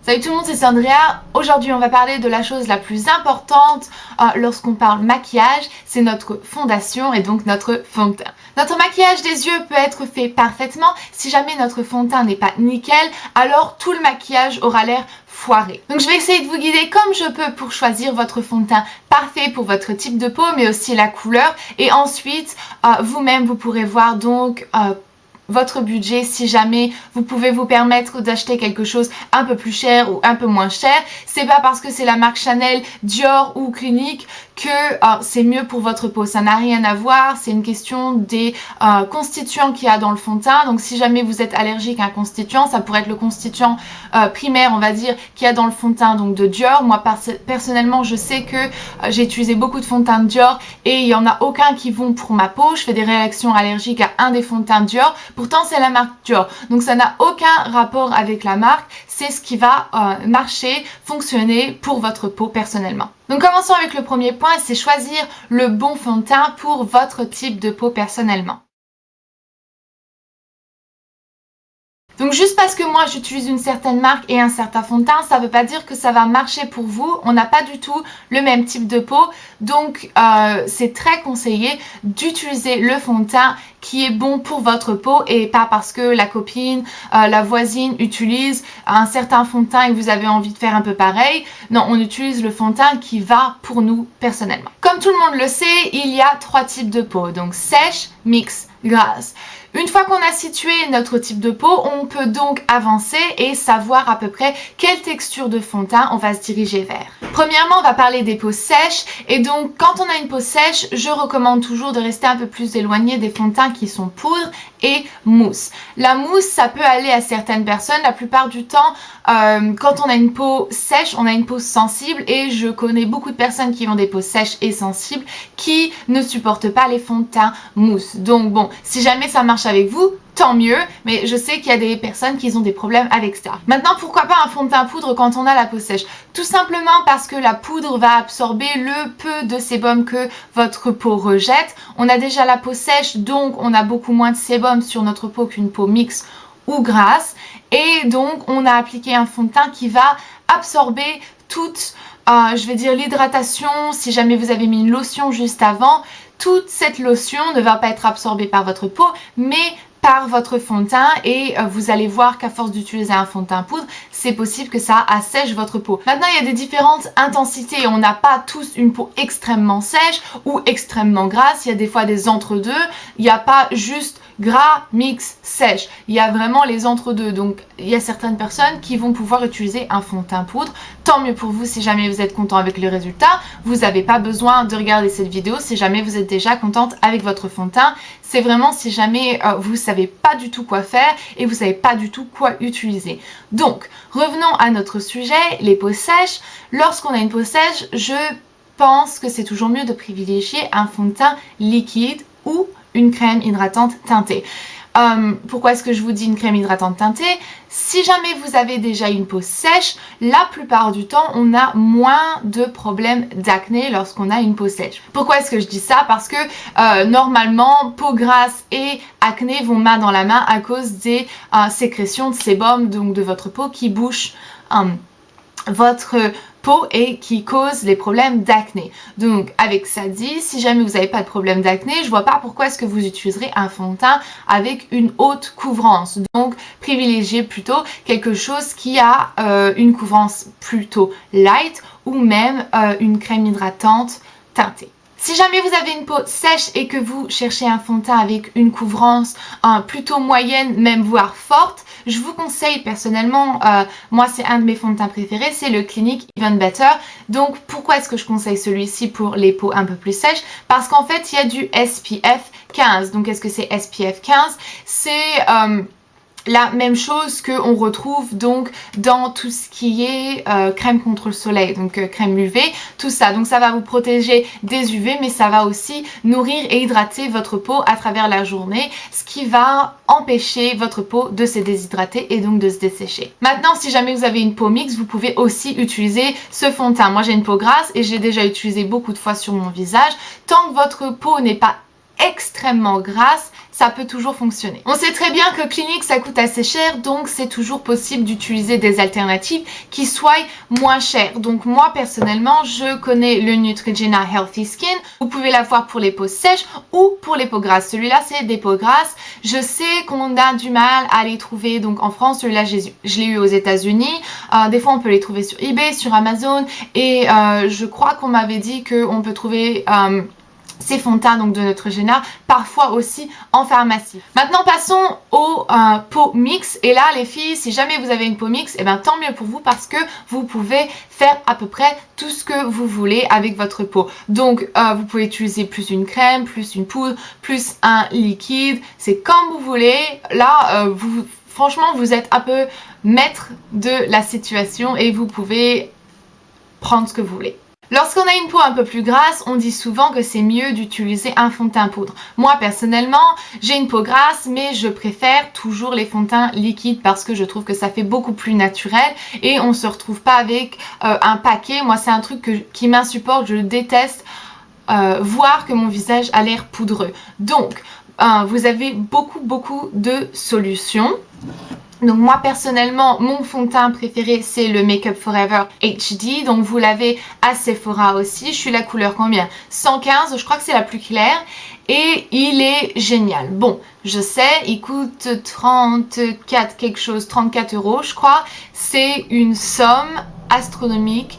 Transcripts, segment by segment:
Salut tout le monde, c'est Sandria. Aujourd'hui, on va parler de la chose la plus importante lorsqu'on parle maquillage, c'est notre fondation et donc notre fond de teint. Notre maquillage des yeux peut être fait parfaitement. Si jamais notre fond de teint n'est pas nickel, alors tout le maquillage aura l'air foiré. Donc je vais essayer de vous guider comme je peux pour choisir votre fond de teint parfait pour votre type de peau, mais aussi la couleur. Et ensuite, vous-même, vous pourrez voir donc votre budget, si jamais vous pouvez vous permettre d'acheter quelque chose un peu plus cher ou un peu moins cher. C'est pas parce que c'est la marque Chanel, Dior ou Clinique que c'est mieux pour votre peau. Ça n'a rien à voir, c'est une question des constituants qu'il y a dans le fond de teint. Donc si jamais vous êtes allergique à un constituant, ça pourrait être le constituant primaire, on va dire, qu'il y a dans le fond de teint donc de Dior. Moi personnellement, je sais que j'ai utilisé beaucoup de fonds de teint de Dior et il n'y en a aucun qui vont pour ma peau. Je fais des réactions allergiques à un des fonds de teint de Dior. Pourtant, c'est la marque Dior. Donc, ça n'a aucun rapport avec la marque. C'est ce qui va marcher, fonctionner pour votre peau personnellement. Donc, commençons avec le premier point, c'est choisir le bon fond de teint pour votre type de peau personnellement. Donc juste parce que moi j'utilise une certaine marque et un certain fond de teint, ça ne veut pas dire que ça va marcher pour vous. On n'a pas du tout le même type de peau. Donc c'est très conseillé d'utiliser le fond de teint qui est bon pour votre peau et pas parce que la copine, la voisine utilise un certain fond de teint et que vous avez envie de faire un peu pareil. Non, on utilise le fond de teint qui va pour nous personnellement. Comme tout le monde le sait, il y a 3 types de peau. Donc sèche, mix, grasse. Une fois qu'on a situé notre type de peau, on peut donc avancer et savoir à peu près quelle texture de fond de teint on va se diriger vers. Premièrement, on va parler des peaux sèches et donc quand on a une peau sèche, je recommande toujours de rester un peu plus éloigné des fonds de teint qui sont poudre et mousse. La mousse, ça peut aller à certaines personnes. La plupart du temps, quand on a une peau sèche, on a une peau sensible et je connais beaucoup de personnes qui ont des peaux sèches et sensibles qui ne supportent pas les fonds de teint mousse. Donc bon, si jamais ça marche avec vous, tant mieux, mais je sais qu'il y a des personnes qui ont des problèmes avec ça. Maintenant, pourquoi pas un fond de teint poudre quand on a la peau sèche? Tout simplement parce que la poudre va absorber le peu de sébum que votre peau rejette. On a déjà la peau sèche, donc on a beaucoup moins de sébum sur notre peau qu'une peau mixte ou grasse. Et donc, on a appliqué un fond de teint qui va absorber toute, je vais dire, l'hydratation. Si jamais vous avez mis une lotion juste avant, toute cette lotion ne va pas être absorbée par votre peau, mais par votre fond de teint et vous allez voir qu'à force d'utiliser un fond de teint poudre, c'est possible que ça assèche votre peau. Maintenant, il y a des différentes intensités. On n'a pas tous une peau extrêmement sèche ou extrêmement grasse. Il y a des fois des entre-deux. Il n'y a pas juste gras, mix, sèche. Il y a vraiment les entre-deux. Donc, il y a certaines personnes qui vont pouvoir utiliser un fond de teint poudre. Tant mieux pour vous si jamais vous êtes content avec le résultat. Vous n'avez pas besoin de regarder cette vidéo si jamais vous êtes déjà contente avec votre fond de teint. C'est vraiment si jamais vous savez pas du tout quoi faire et vous savez pas du tout quoi utiliser. Donc, revenons à notre sujet, les peaux sèches. Lorsqu'on a une peau sèche, je pense que c'est toujours mieux de privilégier un fond de teint liquide ou une crème hydratante teintée. Pourquoi est-ce que je vous dis une crème hydratante teintée? Si jamais vous avez déjà une peau sèche, la plupart du temps, on a moins de problèmes d'acné lorsqu'on a une peau sèche. Pourquoi est-ce que je dis ça? Parce que normalement, peau grasse et acné vont main dans la main à cause des sécrétions de sébum, donc de votre peau qui bouche votre peau et qui cause les problèmes d'acné. Donc avec ça dit, si jamais vous n'avez pas de problème d'acné, je vois pas pourquoi est-ce que vous utiliserez un fond de teint avec une haute couvrance. Donc privilégiez plutôt quelque chose qui a une couvrance plutôt light ou même une crème hydratante teintée. Si jamais vous avez une peau sèche et que vous cherchez un fond de teint avec une couvrance plutôt moyenne, même voire forte, je vous conseille personnellement, moi c'est un de mes fonds de teint préférés, c'est le Clinique Even Better. Donc pourquoi est-ce que je conseille celui-ci pour les peaux un peu plus sèches? Parce qu'en fait il y a du SPF 15. Donc qu'est-ce que c'est SPF 15? C'est la même chose qu'on retrouve donc dans tout ce qui est crème contre le soleil, donc crème UV, tout ça. Donc ça va vous protéger des UV, mais ça va aussi nourrir et hydrater votre peau à travers la journée, ce qui va empêcher votre peau de se déshydrater et donc de se dessécher. Maintenant, si jamais vous avez une peau mixte, vous pouvez aussi utiliser ce fond de teint. Moi j'ai une peau grasse et j'ai déjà utilisé beaucoup de fois sur mon visage. Tant que votre peau n'est pas extrêmement grasse, ça peut toujours fonctionner. On sait très bien que Clinique ça coûte assez cher, donc c'est toujours possible d'utiliser des alternatives qui soient moins chères. Donc moi personnellement, je connais le Neutrogena Healthy Skin. Vous pouvez l'avoir pour les peaux sèches ou pour les peaux grasses. Celui-là c'est des peaux grasses. Je sais qu'on a du mal à les trouver donc en France. Celui-là je l'ai eu aux États-Unis. Des fois on peut les trouver sur eBay, sur Amazon et je crois qu'on m'avait dit qu'on peut trouver ces fonds de teint donc de Neutrogena, parfois aussi en pharmacie. Maintenant passons aux peaux mixtes. Et là les filles, si jamais vous avez une peau mixte, et bien tant mieux pour vous parce que vous pouvez faire à peu près tout ce que vous voulez avec votre peau. Donc vous pouvez utiliser plus une crème, plus une poudre, plus un liquide, c'est comme vous voulez. Là franchement vous êtes un peu maître de la situation et vous pouvez prendre ce que vous voulez. Lorsqu'on a une peau un peu plus grasse, on dit souvent que c'est mieux d'utiliser un fond de teint poudre. Moi personnellement, j'ai une peau grasse, mais je préfère toujours les fonds de teint liquides parce que je trouve que ça fait beaucoup plus naturel et on se retrouve pas avec un paquet. Moi c'est un truc qui m'insupporte, je déteste voir que mon visage a l'air poudreux. Donc vous avez beaucoup de solutions. Donc moi personnellement, mon fond de teint préféré c'est le Make Up For Ever HD. Donc vous l'avez à Sephora aussi. Je suis la couleur combien? 115, je crois que c'est la plus claire. Et il est génial. Bon, je sais, il coûte 34 quelque chose, 34 € je crois. C'est une somme astronomique.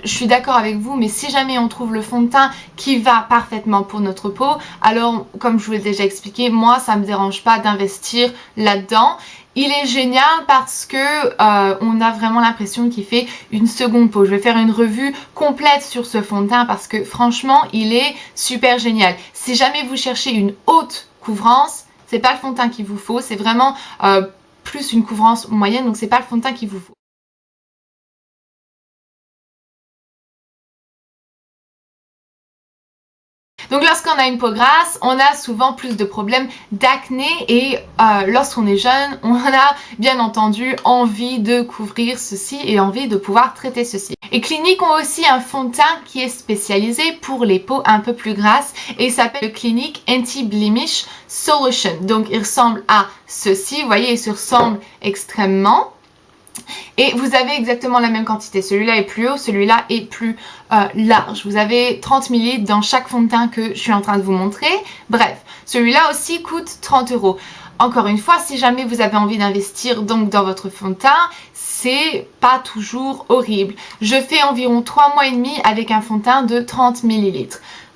Je suis d'accord avec vous, mais si jamais on trouve le fond de teint qui va parfaitement pour notre peau, alors comme je vous l'ai déjà expliqué, moi ça me dérange pas d'investir là-dedans. Il est génial parce que on a vraiment l'impression qu'il fait une seconde peau. Je vais faire une revue complète sur ce fond de teint parce que franchement il est super génial. Si jamais vous cherchez une haute couvrance, c'est pas le fond de teint qu'il vous faut, c'est vraiment plus une couvrance moyenne, donc c'est pas le fond de teint qu'il vous faut. Donc lorsqu'on a une peau grasse, on a souvent plus de problèmes d'acné et lorsqu'on est jeune, on a bien entendu envie de couvrir ceci et envie de pouvoir traiter ceci. Et Clinique ont aussi un fond de teint qui est spécialisé pour les peaux un peu plus grasses et il s'appelle le Clinique Anti-Blemish Solution. Donc il ressemble à ceci, vous voyez, il se ressemble extrêmement. Et vous avez exactement la même quantité. Celui-là est plus haut, celui-là est plus large. Vous avez 30 ml dans chaque fond de teint que je suis en train de vous montrer. Bref, celui-là aussi coûte 30 €. Encore une fois, si jamais vous avez envie d'investir donc dans votre fond de teint, c'est pas toujours horrible. Je fais environ 3 mois et demi avec un fond de teint de 30 ml.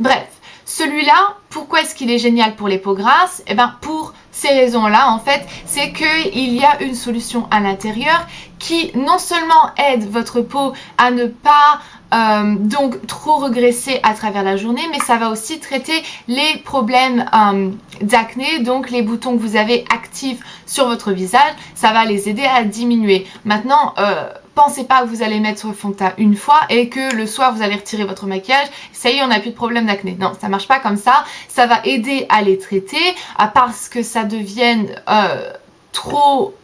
Bref, celui-là, pourquoi est-ce qu'il est génial pour les peaux grasses? Eh bien, pour ces raisons-là, en fait, c'est qu'il y a une solution à l'intérieur qui non seulement aide votre peau à ne pas donc trop regresser à travers la journée, mais ça va aussi traiter les problèmes d'acné, donc les boutons que vous avez actifs sur votre visage, ça va les aider à diminuer. Maintenant, pensez pas que vous allez mettre le fond de teint une fois et que le soir vous allez retirer votre maquillage, ça y est, on n'a plus de problème d'acné. Non, ça marche pas comme ça. Ça va aider à les traiter, à part que ça devienne trop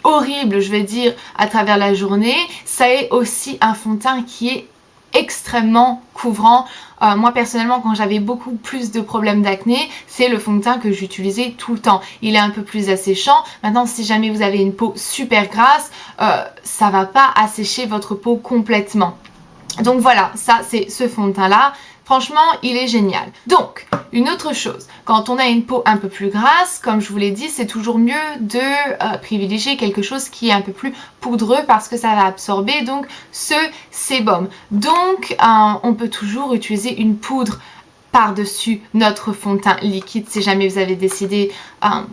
horrible, je vais dire, à travers la journée. Ça est aussi un fond de teint qui est extrêmement couvrant. Moi personnellement, quand j'avais beaucoup plus de problèmes d'acné, c'est le fond de teint que j'utilisais tout le temps. Il est un peu plus asséchant. Maintenant, si jamais vous avez une peau super grasse, ça va pas assécher votre peau complètement. Donc voilà, ça c'est ce fond de teint là. Franchement, il est génial. Donc, une autre chose, quand on a une peau un peu plus grasse, comme je vous l'ai dit, c'est toujours mieux de privilégier quelque chose qui est un peu plus poudreux parce que ça va absorber donc ce sébum. Donc, on peut toujours utiliser une poudre par-dessus notre fond de teint liquide si jamais vous avez décidé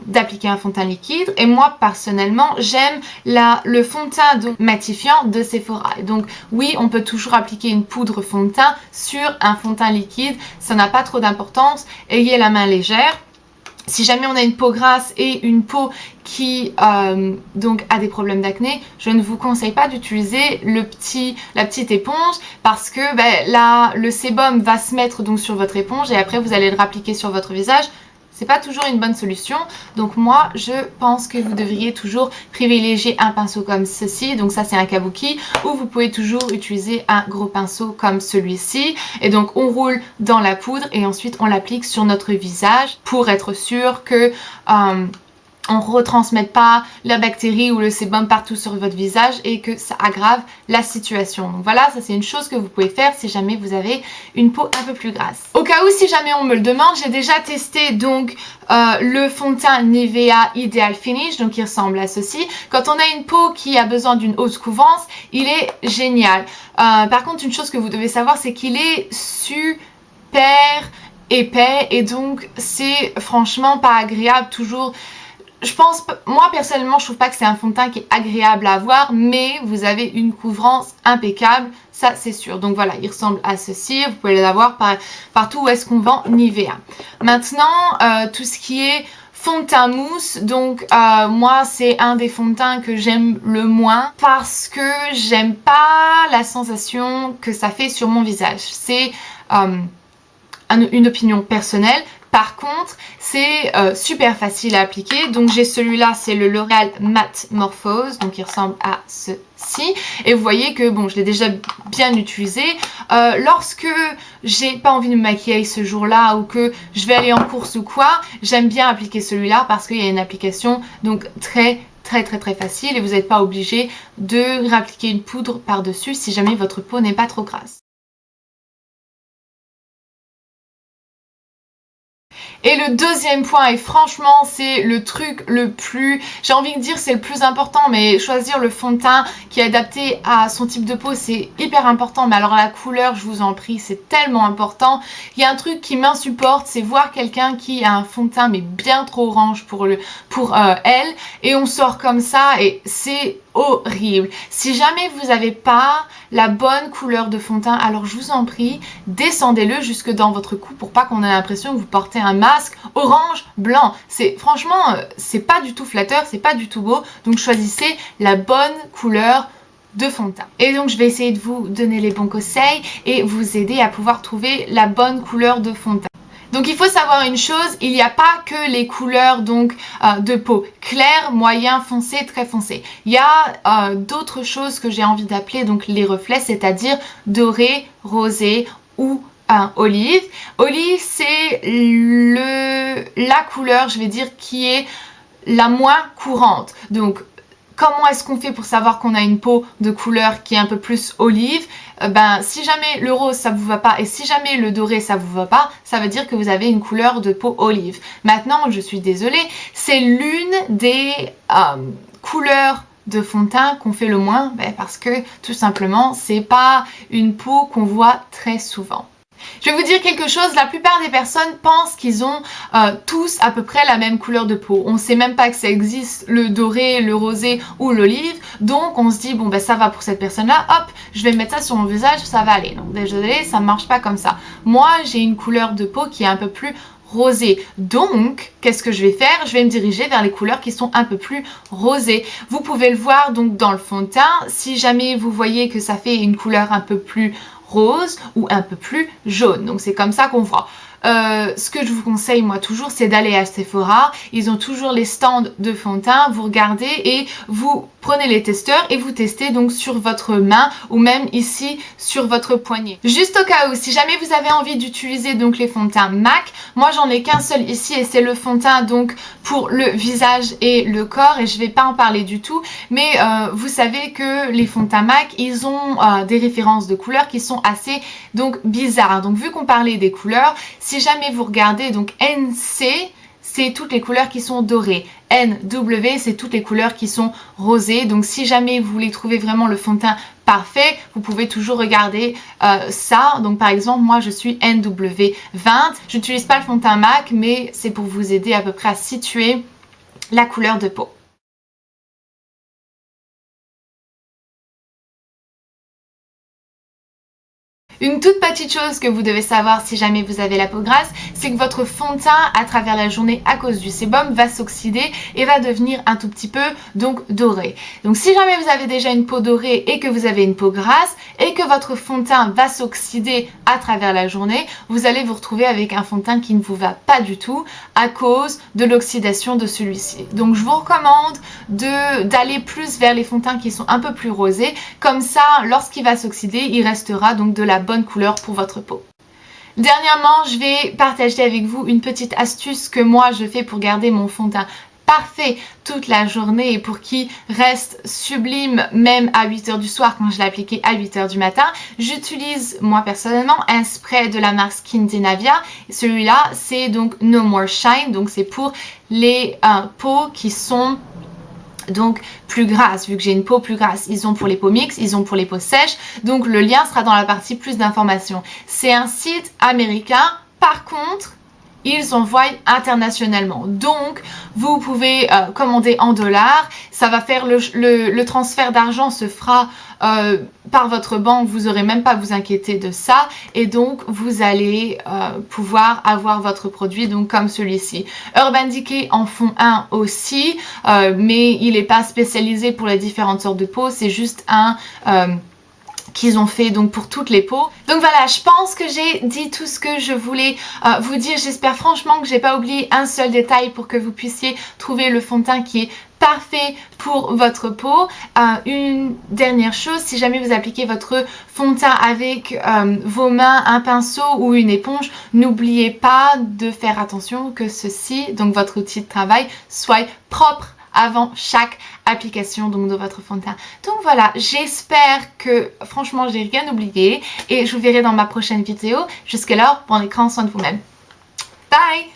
d'appliquer un fond de teint liquide. Et moi personnellement j'aime le fond de teint donc matifiant de Sephora. Et donc oui, on peut toujours appliquer une poudre fond de teint sur un fond de teint liquide, ça n'a pas trop d'importance. Ayez la main légère. Si jamais on a une peau grasse et une peau qui donc a des problèmes d'acné, je ne vous conseille pas d'utiliser la petite éponge parce que là le sébum va se mettre donc sur votre éponge et après vous allez le rappliquer sur votre visage. c'est pas toujours une bonne solution. Donc moi, je pense que vous devriez toujours privilégier un pinceau comme ceci. Donc ça, c'est un kabuki, ou vous pouvez toujours utiliser un gros pinceau comme celui-ci. Et donc on roule dans la poudre et ensuite on l'applique sur notre visage pour être sûr que on ne retransmette pas la bactérie ou le sébum partout sur votre visage et que ça aggrave la situation. Donc voilà, ça c'est une chose que vous pouvez faire si jamais vous avez une peau un peu plus grasse. Au cas où, si jamais on me le demande, j'ai déjà testé donc le fond de teint Nivea Ideal Finish, donc il ressemble à ceci. Quand on a une peau qui a besoin d'une haute couvrance, il est génial. Par contre, une chose que vous devez savoir, c'est qu'il est super épais et donc c'est franchement pas agréable toujours. Je pense, moi personnellement, je trouve pas que c'est un fond de teint qui est agréable à avoir, mais vous avez une couvrance impeccable, ça c'est sûr. Donc voilà, il ressemble à ceci, vous pouvez l'avoir partout où est-ce qu'on vend Nivea. Maintenant, tout ce qui est fond de teint mousse, donc moi c'est un des fonds de teint que j'aime le moins parce que j'aime pas la sensation que ça fait sur mon visage. C'est une opinion personnelle. Par contre, c'est super facile à appliquer. Donc j'ai celui-là, c'est le L'Oréal Matte Morphose, donc il ressemble à ceci. Et vous voyez que bon, je l'ai déjà bien utilisé. Lorsque j'ai pas envie de me maquiller ce jour-là ou que je vais aller en course ou quoi, j'aime bien appliquer celui-là parce qu'il y a une application donc très facile et vous n'êtes pas obligé de réappliquer une poudre par-dessus si jamais votre peau n'est pas trop grasse. Et le deuxième point, et franchement c'est le truc le plus, j'ai envie de dire c'est le plus important, mais choisir le fond de teint qui est adapté à son type de peau c'est hyper important. Mais alors la couleur, je vous en prie, c'est tellement important. Il y a un truc qui m'insupporte, c'est voir quelqu'un qui a un fond de teint mais bien trop orange pour elle, et on sort comme ça et c'est horrible. Si jamais vous n'avez pas la bonne couleur de fond de teint, alors je vous en prie, descendez-le jusque dans votre cou pour pas qu'on ait l'impression que vous portez un masque orange, blanc. C'est franchement, c'est pas du tout flatteur, c'est pas du tout beau. Donc choisissez la bonne couleur de fond de teint. Et donc je vais essayer de vous donner les bons conseils et vous aider à pouvoir trouver la bonne couleur de fond de teint. Donc il faut savoir une chose, il n'y a pas que les couleurs donc de peau clair, moyen, foncé, très foncé. Il y a d'autres choses que j'ai envie d'appeler donc les reflets, c'est-à-dire doré, rosé ou olive. Olive, c'est la couleur, je vais dire, qui est la moins courante. Donc comment est-ce qu'on fait pour savoir qu'on a une peau de couleur qui est un peu plus olive? Si jamais le rose ça vous va pas et si jamais le doré ça vous va pas, ça veut dire que vous avez une couleur de peau olive. Maintenant, je suis désolée, c'est l'une des couleurs de fond de teint qu'on fait le moins parce que tout simplement c'est pas une peau qu'on voit très souvent. Je vais vous dire quelque chose, la plupart des personnes pensent qu'ils ont tous à peu près la même couleur de peau. On ne sait même pas que ça existe, le doré, le rosé ou l'olive. Donc on se dit, bon ça va pour cette personne-là, hop, je vais mettre ça sur mon visage, ça va aller. Non, désolé, ça ne marche pas comme ça. Moi, j'ai une couleur de peau qui est un peu plus rosé. Donc, qu'est-ce que je vais faire? Je vais me diriger vers les couleurs qui sont un peu plus rosées. Vous pouvez le voir donc dans le fond de teint. Si jamais vous voyez que ça fait une couleur un peu plus rose ou un peu plus jaune. Donc c'est comme ça qu'on voit. Ce que je vous conseille moi toujours, c'est d'aller à Sephora. Ils ont toujours les stands de fond de teint. Vous regardez et vous prenez les testeurs et vous testez donc sur votre main ou même ici sur votre poignet. Juste au cas où, si jamais vous avez envie d'utiliser donc les fonds de teint MAC, moi j'en ai qu'un seul ici et c'est le fond de teint donc pour le visage et le corps et je vais pas en parler du tout. Mais vous savez que les fonds de teint MAC, ils ont des références de couleurs qui sont assez donc bizarres. Donc vu qu'on parlait des couleurs, si jamais vous regardez donc NC, c'est toutes les couleurs qui sont dorées. NW, c'est toutes les couleurs qui sont rosées. Donc si jamais vous voulez trouver vraiment le fond de teint parfait, vous pouvez toujours regarder ça. Donc par exemple, moi je suis NW20. Je n'utilise pas le fond de teint MAC, mais c'est pour vous aider à peu près à situer la couleur de peau. Une toute petite chose que vous devez savoir si jamais vous avez la peau grasse, c'est que votre fond de teint à travers la journée à cause du sébum va s'oxyder et va devenir un tout petit peu donc doré. Donc si jamais vous avez déjà une peau dorée et que vous avez une peau grasse et que votre fond de teint va s'oxyder à travers la journée, vous allez vous retrouver avec un fond de teint qui ne vous va pas du tout à cause de l'oxydation de celui-ci. Donc je vous recommande d'aller plus vers les fonds de teint qui sont un peu plus rosés, comme ça lorsqu'il va s'oxyder, il restera donc de la bonne couleur pour votre peau. Dernièrement, je vais partager avec vous une petite astuce que moi je fais pour garder mon fond de teint parfait toute la journée et pour qu'il reste sublime même à 8h du soir quand je l'ai appliqué à 8h du matin. J'utilise moi personnellement un spray de la marque Skindinavia. Celui-là c'est donc No More Shine, donc c'est pour les peaux qui sont donc plus grasse, vu que j'ai une peau plus grasse. Ils ont pour les peaux mixtes, ils ont pour les peaux sèches, donc le lien sera dans la partie plus d'informations. C'est un site américain, par contre ils envoient internationalement, donc vous pouvez commander en dollars, ça va faire le transfert d'argent se fera par votre banque, vous n'aurez même pas à vous inquiéter de ça et donc vous allez pouvoir avoir votre produit donc comme celui-ci. Urban Decay en font un aussi, mais il n'est pas spécialisé pour les différentes sortes de peau, c'est juste un qu'ils ont fait donc pour toutes les peaux. Donc voilà, je pense que j'ai dit tout ce que je voulais vous dire. J'espère franchement que j'ai pas oublié un seul détail pour que vous puissiez trouver le fond de teint qui est parfait pour votre peau. Une dernière chose, si jamais vous appliquez votre fond de teint avec vos mains, un pinceau ou une éponge, n'oubliez pas de faire attention que ceci, donc votre outil de travail, soit propre avant chaque application donc de votre fond de teint. Donc voilà, j'espère que franchement j'ai rien oublié et je vous verrai dans ma prochaine vidéo. Jusque là, prenez grand soin de vous-même. Bye!